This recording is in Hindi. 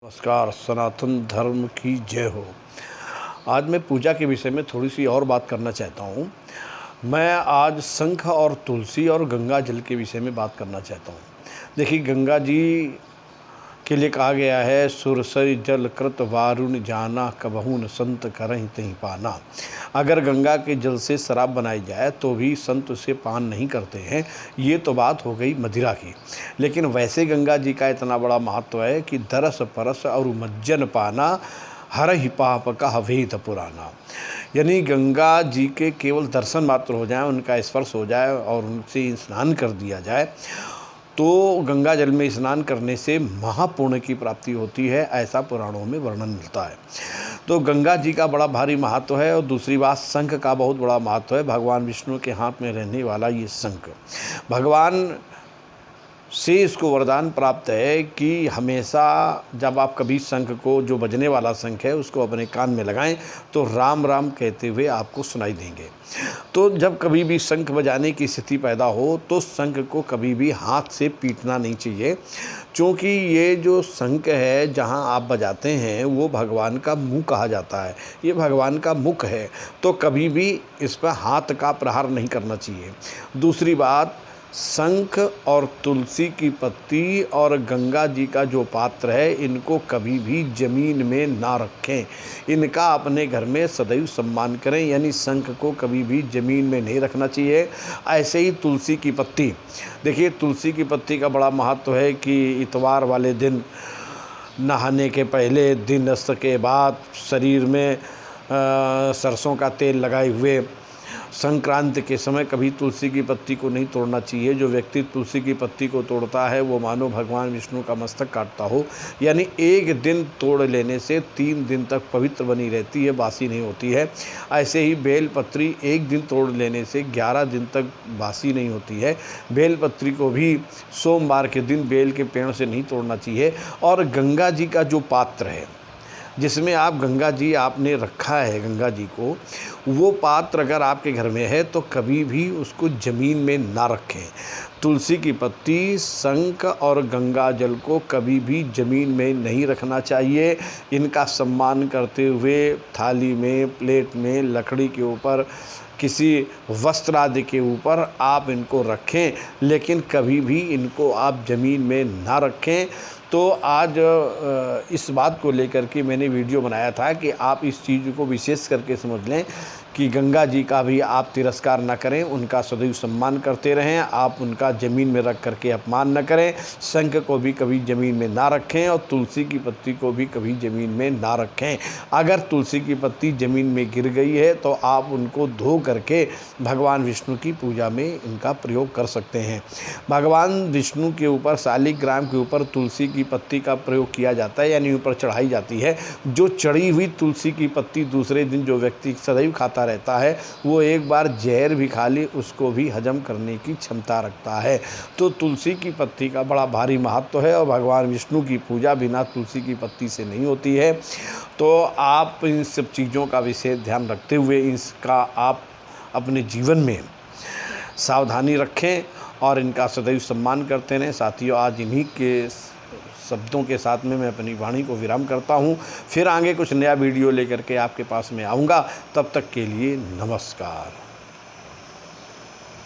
नमस्कार। सनातन धर्म की जय हो। आज मैं पूजा के विषय में थोड़ी सी और बात करना चाहता हूँ। मैं आज शंख और तुलसी और गंगा जल के विषय में बात करना चाहता हूँ। देखिए, गंगा जी के लिए कहा गया है, सुरसरि जल कृत वारुण जाना, कबहू न संत करहीं तहीं पाना। अगर गंगा के जल से शराब बनाई जाए तो भी संत उसे पान नहीं करते हैं। ये तो बात हो गई मदिरा की। लेकिन वैसे गंगा जी का इतना बड़ा महत्व है कि दरस परस और मज्जन पाना, हर ही पाप का वेद पुराना। यानी गंगा जी के केवल दर्शन मात्र हो जाए, उनका स्पर्श हो जाए और उनसे स्नान कर दिया जाए तो गंगा जल में स्नान करने से महापुण्य की प्राप्ति होती है, ऐसा पुराणों में वर्णन मिलता है। तो गंगा जी का बड़ा भारी महत्व है। और दूसरी बात, शंख का बहुत बड़ा महत्व है। भगवान विष्णु के हाथ में रहने वाला ये शंख, भगवान से इसको वरदान प्राप्त है कि हमेशा जब आप कभी शंख को, जो बजने वाला शंख है, उसको अपने कान में लगाएं तो राम राम कहते हुए आपको सुनाई देंगे। तो जब कभी भी शंख बजाने की स्थिति पैदा हो तो शंख को कभी भी हाथ से पीटना नहीं चाहिए, क्योंकि ये जो शंख है जहां आप बजाते हैं वो भगवान का मुंह कहा जाता है, ये भगवान का मुख है, तो कभी भी इस पर हाथ का प्रहार नहीं करना चाहिए। दूसरी बात, शंख और तुलसी की पत्ती और गंगा जी का जो पात्र है, इनको कभी भी ज़मीन में ना रखें। इनका अपने घर में सदैव सम्मान करें, यानी शंख को कभी भी ज़मीन में नहीं रखना चाहिए। ऐसे ही तुलसी की पत्ती, देखिए तुलसी की पत्ती का बड़ा महत्व है कि इतवार वाले दिन, नहाने के पहले, दिन अस्त के बाद शरीर में सरसों का तेल लगाए हुए, संक्रांति के समय कभी तुलसी की पत्ती को नहीं तोड़ना चाहिए। जो व्यक्ति तुलसी की पत्ती को तोड़ता है वो मानो भगवान विष्णु का मस्तक काटता हो। यानी एक दिन तोड़ लेने से 3 दिन तक पवित्र बनी रहती है, बासी नहीं होती है। ऐसे ही बेलपत्री एक दिन तोड़ लेने से 11 दिन तक बासी नहीं होती है। बेलपत्री को भी सोमवार के दिन बेल के पेड़ से नहीं तोड़ना चाहिए। और गंगा जी का जो पात्र है जिसमें आप गंगा जी आपने रखा है गंगा जी को, वो पात्र अगर आपके घर में है तो कभी भी उसको ज़मीन में ना रखें। तुलसी की पत्ती, शंख और गंगा जल को कभी भी ज़मीन में नहीं रखना चाहिए। इनका सम्मान करते हुए थाली में, प्लेट में, लकड़ी के ऊपर, किसी वस्त्र आदि के ऊपर आप इनको रखें, लेकिन कभी भी इनको आप ज़मीन में ना रखें। तो आज इस बात को लेकर के मैंने वीडियो बनाया था कि आप इस चीज़ को विशेष करके समझ लें कि गंगा जी का भी आप तिरस्कार न करें, उनका सदैव सम्मान करते रहें। आप उनका ज़मीन में रख करके अपमान न करें। शंख को भी कभी ज़मीन में ना रखें और तुलसी की पत्ती को भी कभी ज़मीन में ना रखें। अगर तुलसी की पत्ती ज़मीन में गिर गई है तो आप उनको धो करके भगवान विष्णु की पूजा में इनका प्रयोग कर सकते हैं। भगवान विष्णु के ऊपर शालिग्राम के ऊपर तुलसी की पत्ती का प्रयोग किया जाता है, यानी ऊपर चढ़ाई जाती है। जो चढ़ी हुई तुलसी की पत्ती दूसरे दिन जो व्यक्ति सदैव खाता रहता है, वो एक बार जहर भी खा ले उसको भी हजम करने की क्षमता रखता है। तो तुलसी की पत्ती का बड़ा भारी महत्व है और भगवान विष्णु की पूजा बिना तुलसी की पत्ती से नहीं होती है। तो आप इन सब चीज़ों का विशेष ध्यान रखते हुए इसका आप अपने जीवन में सावधानी रखें और इनका सदैव सम्मान करते रहें। साथियों, आज इन्हीं के शब्दों के साथ में मैं अपनी वाणी को विराम करता हूँ। फिर आगे कुछ नया वीडियो लेकर के आपके पास में आऊँगा। तब तक के लिए नमस्कार।